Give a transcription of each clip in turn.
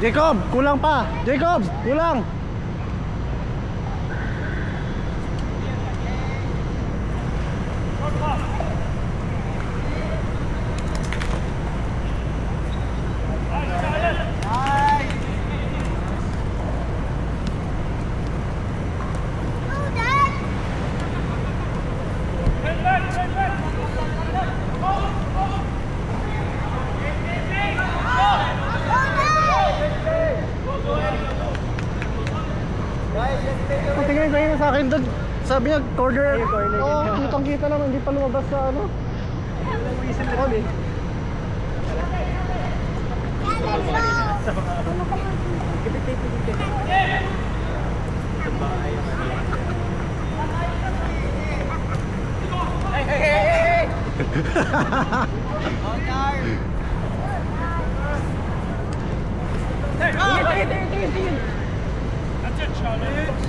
Jacob, kulang pa. Jacob, kulang. Tingnan kayo sa akin doon. Sabi niya, corner. Oo, kitang kita naman. Hindi pa lumabas sa ano. Whistle na kami. That's it, Charlie.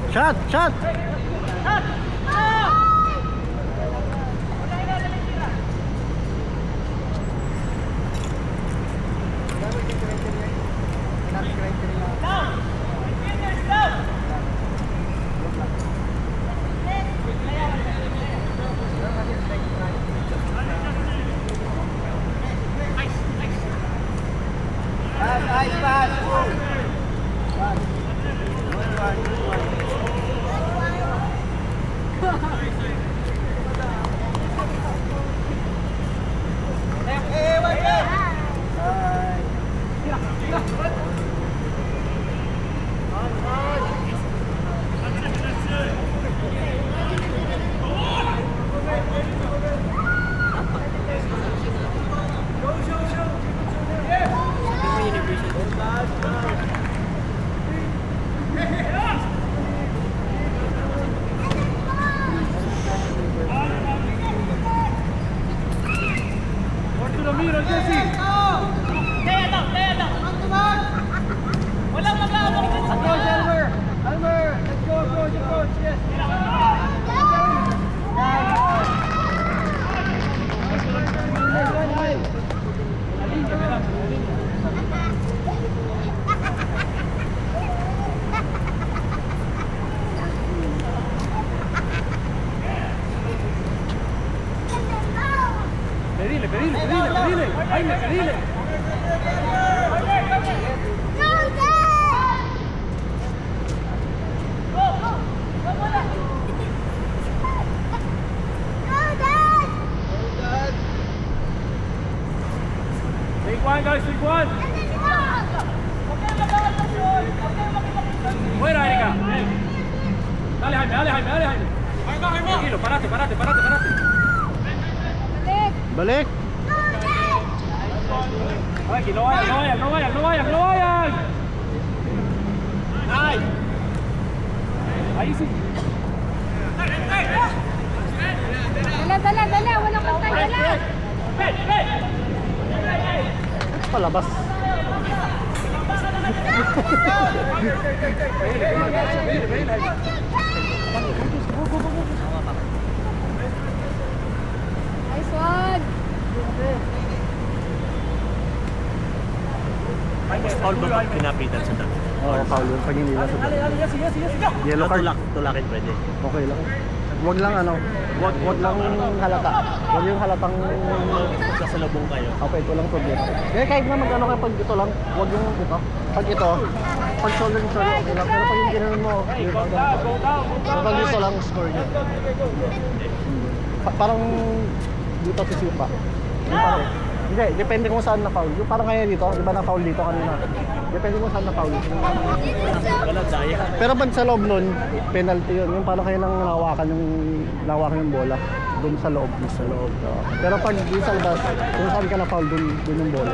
Shot! Shot! Take one, guys, take one. Fuera, Erika. Dale, Jaime, dale, Jaime, dale, Jaime. Tranquilo, parate. Balik! Ay, que no vayan. Ay. Ahí sí. Dala. Walang pantay, dala. Palabas. Nice one. Foul ba pag pinapitan sa dami? Oo, foul yun. Pag hindi lang sa yellow card. Tulakin pwede. Okay lang. Wag lang ano, wag lang halata. Wag yung halatang Kasalubong kayo. okay, ito lang problema. Eh kahit na mag-ano ka pag ito lang, wag yung ito. Pag ito, pag shoulder okay lang. Pero pag yung ginanon mo, yung pag ito lang score niya. Parang dito sisipa. Yung parang, hindi, depende kung saan na-foul. Yung parang ngayon dito, di ba na-foul dito kanina? Depende kung saan na-foul. Wala daya. Pero pag sa loob nun, penalty yun. Yung parang kayo nang nawakan yung bola. Doon sa loob. Pero pag di sa labas, kung saan ka na-foul, doon yung bola.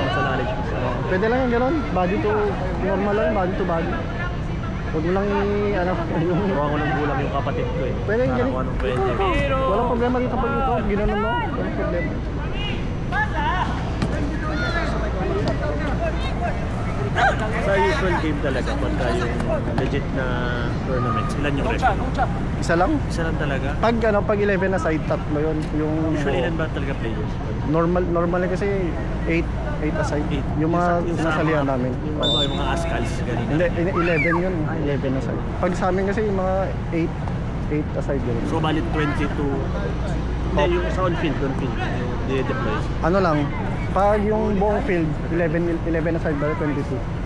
Sa knowledge ko. Pwede lang yung gano'n. Body to, normal lang, body to body. Huwag mo lang yung... Gawa ko ng bulang yung kapatid ko eh. Pwede yung ganito. Kung anong pwede. Walang problema dito pag ito. Ginanon mo. Walang problema. Sa usual game talaga, pagka yung legit na tournaments, ilan yung ref? Isa lang? Isa lang talaga. Pag 11 na side, tatlo yun. Yung Usually ilan ba talaga players? normal kasi 8 aside. Yung mga nasalihan namin. Yung, yung mga Ascals, ganun. Hindi, 11 yun. 11 na side. Pag sa amin kasi yung mga 8 aside yun. So balik 22. Hindi, yung sa on-field, yung deploy. Ano lang, pag yung buong field, 11 na side bali 22.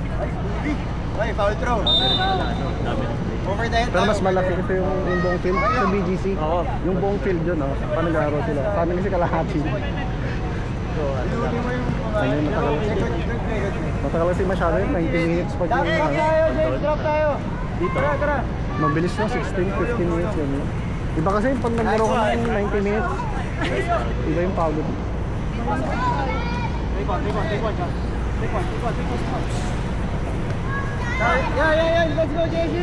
Ay, foul throw. Dami. Over the head. Pero mas malaki kasi yung buong field sa BGC. Oo. Yung buong field yun, panagaro sila. Sa amin kasi kalahati. So, ano lang. Ano yung matagal kasi. Matagal kasi masyado yun, 90 minutes pag yung Drop tayo. Dito. mabilis na, 15 minutes yun. Iba kasi pag naglaro ka ng 90 minutes, iba yung pagod. Yeah. Let's go, JG.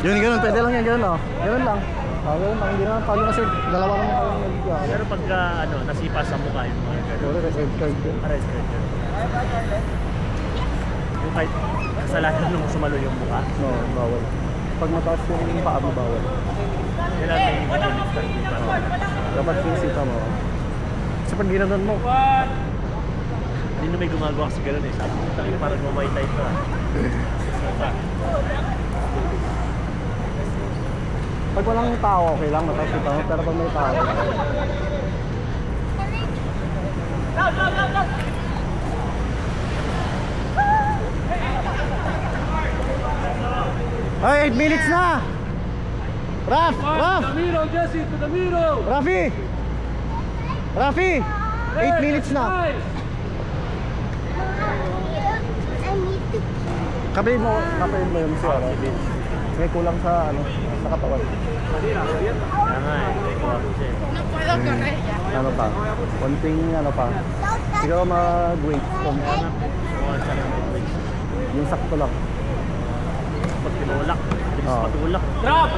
Yun, ganun, pwede lang yan, ganun Ganun lang. Ganun lang, hindi naman palo kasi dalawa naman kayo nag-ano. Pero pagka nasipa sa mukha yung mga ganun. Sorry, red card yun. Red card yun. Yung kahit kasalanan nung sumalo yung mukha. No, bawal. Pag mataas yung paa mo, bawal. Kailangan yung magulit sa Dapat sinisita mo. Kasi pag ginanon mo, hindi na may gumagawa kasi gano'n eh. Sabi ko talaga parang mamay tayo pa. pag walang tao, okay lang, mataas yung tao. Pero pag may tao, ay, 8 minutes na! Raf! Middle, Jesse, to the middle. Rafi! 8 minutes na! Kapain mo yung si Ara. May kulang sa sa katawan. Kaya nga eh. Ano pa? Konting pa. Siguro mag-weight. Yung sakto lang. Pag tinulak, bilis Oo. patulak. Drop.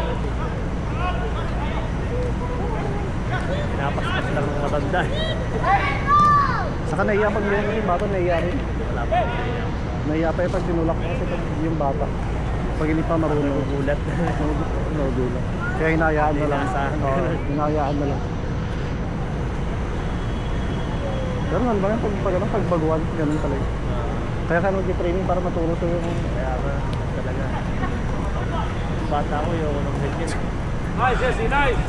Pinapaspas lang ng matanda eh. Saka naiya pag yung bata, naiya rin. Wala pa. Naiya pa yung pag tinulak kasi pag yung bata. Pag hindi pa marunong. Nagugulat. Nagugulat. Kaya hinayaan na lang. Inaasahan. Hinayaan na lang. Pero ano ba yung pagbaguan? Ganun talaga. Kaya ka nag-training para maturo sa yung... Kaya nga, talaga. Bata ko yung unang ganyan. Nice, Jesse, nice.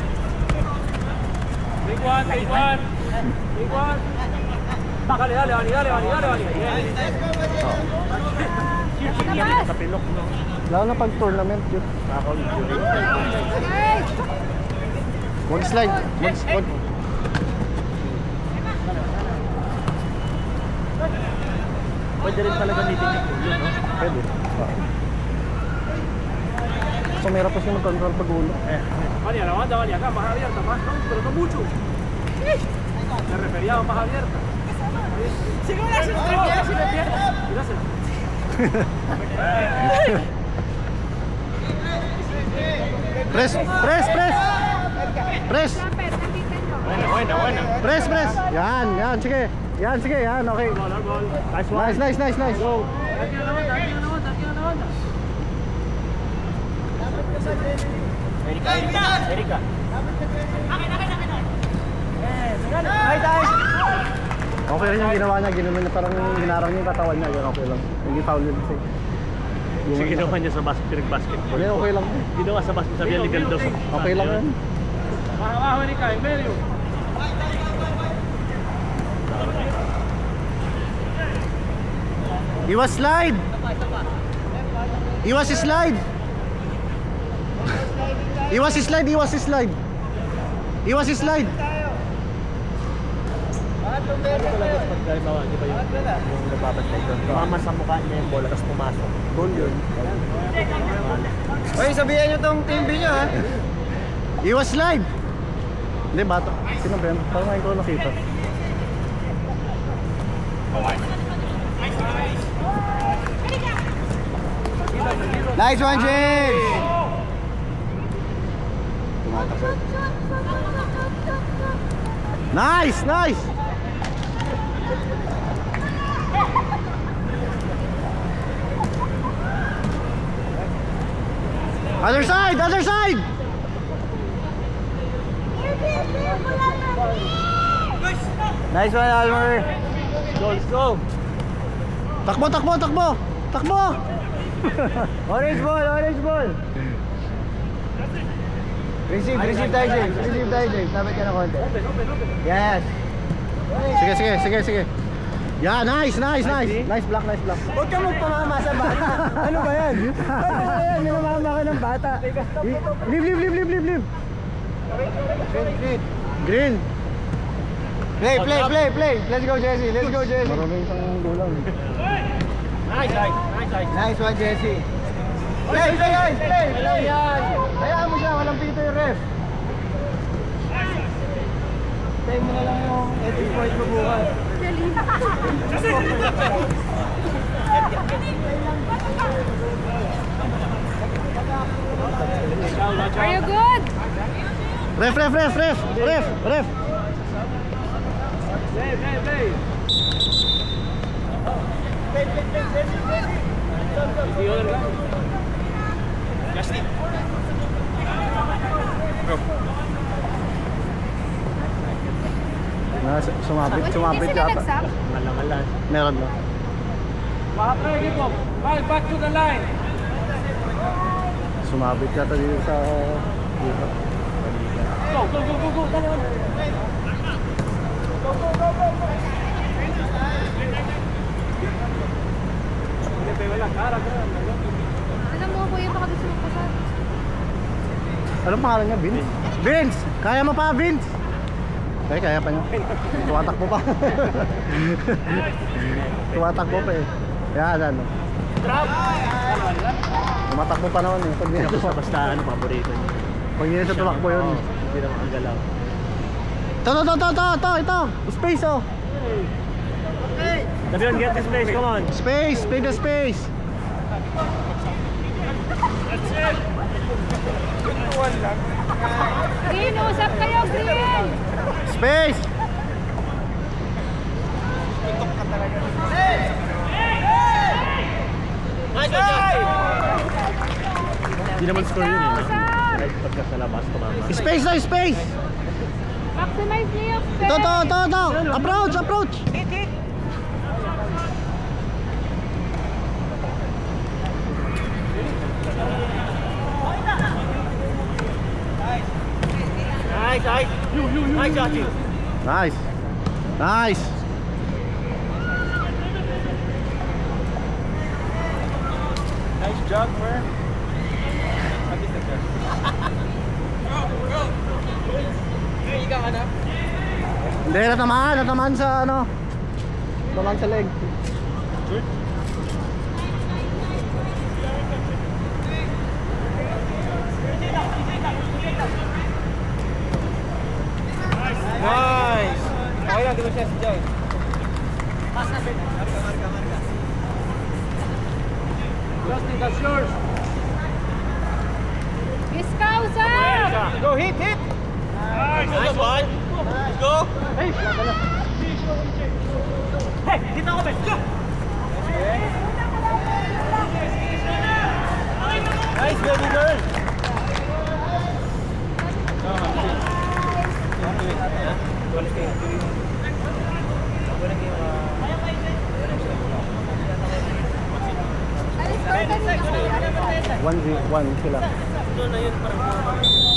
Take one. Dale. Sa pilok, no? Lalo na pag tournament yun. Ako, yun. Wag slide. Wag. Pwede rin talaga meeting yung ulo, no? Pwede. So may rapos yung mag-control pag ulo. Vale, a la banda, vale, acá, más abierta, más, no, pero no mucho. Me refería a más abierta. Sigo las extremidades y me pierdo. Mirásela. Press, press, press. Press. Buena. Press, press. Yan, yan, sige. Yan, sige, yan, okay. Nice one. Nice. Go. Erika. Okay rin yung ginawa niya, ginawa niya parang ginarang yung katawan niya, yun okay lang. Hindi foul yun kasi. Sige, ginawa niya sa basketball. Hindi, okay lang. Ginawa sa basketball, sabi niya legal daw. Okay lang yun. Abajo, Erika, en medio. Iwas slide! Iwas slide! Iwas slide! Iwas slide! Halimbawa, di ba yung nagbabantay doon? Tumama sa mukha niya yung bola, tapos pumasok. Goal yun. Oy, sabihan nyo tong team B nyo ha. Iwas slide! Hindi, bato. Sino ba yan? Parang ngayon ko nakita. Nice one, James! Nice! Other side! Nice one, Almer! Let's go! Takbo! Orange ball! Receive tayo, James. Lapit ka na konti. Yes! Sige. Yeah, nice. Nice block. Huwag ka magpamama sa bata. Ano ba yan? Minamama ka ng bata. Leave. Green. Play. Let's go, Jesse. Marami isang gulang. Nice one, Jesse. Play. Walang yan. Hayaan mo siya, walang pito yung ref. Play mo na lang yung edit point mo bukas. Are you good? Ref. Play. Sumabit Hindi sila yata. nagsab? Malangalan. Meron ba? Baja equipo. Back to the line. Sumabit yata dito sa... Dito. Go. Dale. Le pegó en la cara, creo. Alam mo, kuya, baka gusto mo pasar. Anong pangalan niya? Vince! Kaya mo pa, Vince! Kaya pa niya. Tumatakbo pa. Tumatakbo pa eh. Yan, ano. Tumatakbo pa naman eh. Pag Hindi hindi ako basta paborito niya. Pag hindi sa tumakbo yun. Oo, hindi na makagalaw. Ito. Space oh. Dabion, get this place, come on. Space, play the space. Green, usap kayo, Green! Space. Hindi naman score yun eh. Usap! Kahit pagka sa labas, tumama. Space. Maximize niyo yung space! Ito. Approach. Nice. Nice, Jackie. Nice. Nice job, Mer. Hindi, natamaan sa ano. Natamaan sa leg. Nice! Okay lang, di ba siya si Joy? Justin, that's yours. Go, hit, hit! Nice one. Let's go. Hey, dito ako, Ben. Go! Nice, baby girl. One sila. Doon na yun, parang